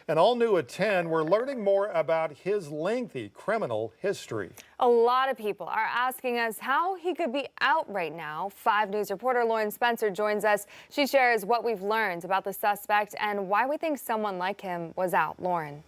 And all new at 10, we're learning more about his lengthy criminal history. A lot of people are asking us how he could be out right now. 5 News reporter Lauren Spencer joins us. She shares what we've learned about the suspect and why we think someone like him was out. Lauren.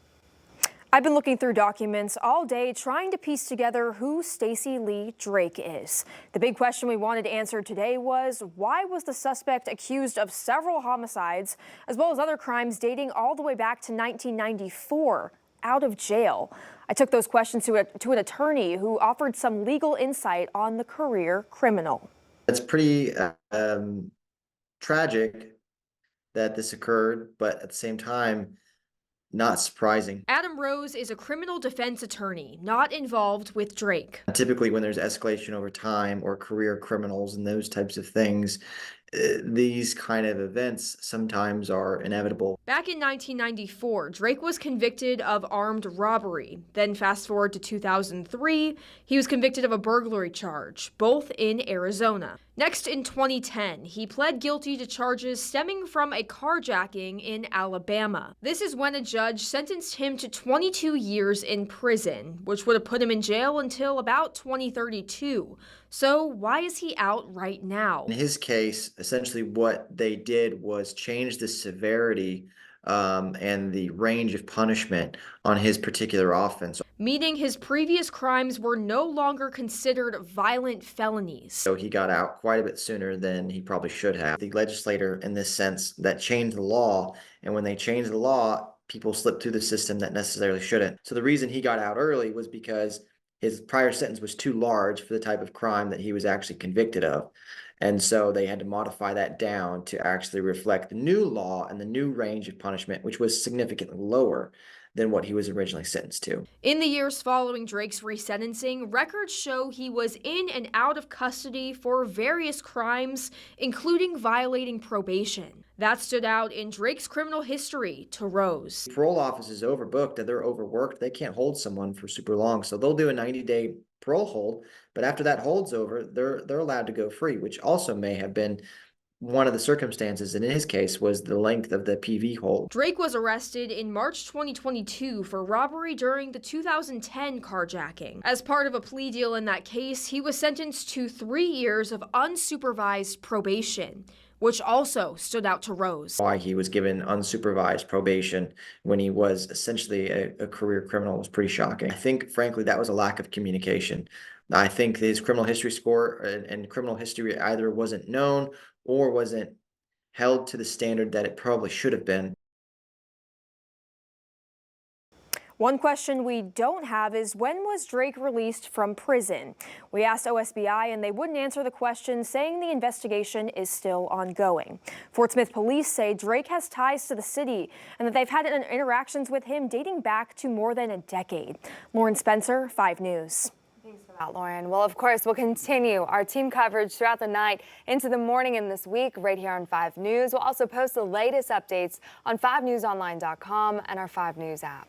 I've been looking through documents all day trying to piece together who Stacy Lee Drake is. The big question we wanted to answer today was, why was the suspect accused of several homicides as well as other crimes dating all the way back to 1994 out of jail? I took those questions to an attorney who offered some legal insight on the career criminal. It's pretty tragic that this occurred, but at the same time, not surprising. Adam Rose is a criminal defense attorney, not involved with Drake. Typically, when there's escalation over time or career criminals and those types of things, these kind of events sometimes are inevitable. Back in 1994, Drake was convicted of armed robbery. Then fast forward to 2003, he was convicted of a burglary charge, both in Arizona. Next, in 2010, he pled guilty to charges stemming from a carjacking in Alabama. This is when a judge sentenced him to 22 years in prison, which would have put him in jail until about 2032. So why is he out right now? In his case, essentially what they did was change the severity and the range of punishment on his particular offense. Meaning his previous crimes were no longer considered violent felonies. So he got out quite a bit sooner than he probably should have. The legislator, in this sense, that changed the law, and when they changed the law, people slipped through the system that necessarily shouldn't. So the reason he got out early was because his prior sentence was too large for the type of crime that he was actually convicted of. And so they had to modify that down to actually reflect the new law and the new range of punishment, which was significantly lower than what he was originally sentenced to. In the years following Drake's resentencing, records show he was in and out of custody for various crimes, including violating probation. That stood out in Drake's criminal history to Rose. Parole office is overbooked and they're overworked. They can't hold someone for super long, so they'll do a 90-day parole hold, but after that hold's over, they're allowed to go free, which also may have been one of the circumstances, and in his case, was the length of the PV hold. Drake was arrested in March 2022 for robbery during the 2010 carjacking. As part of a plea deal in that case, he was sentenced to 3 years of unsupervised probation, which also stood out to Rose. Why he was given unsupervised probation when he was essentially a career criminal was pretty shocking. I think, frankly, that was a lack of communication. I think his criminal history score and criminal history either wasn't known or wasn't held to the standard that it probably should have been. One question we don't have is, when was Drake released from prison? We asked OSBI and they wouldn't answer the question, saying the investigation is still ongoing. Fort Smith police say Drake has ties to the city and that they've had interactions with him dating back to more than a decade. Lauren Spencer, 5 News. Thanks for that, Lauren. Well, of course, we'll continue our team coverage throughout the night into the morning and this week right here on 5 News. We'll also post the latest updates on 5newsonline.com and our 5 News app.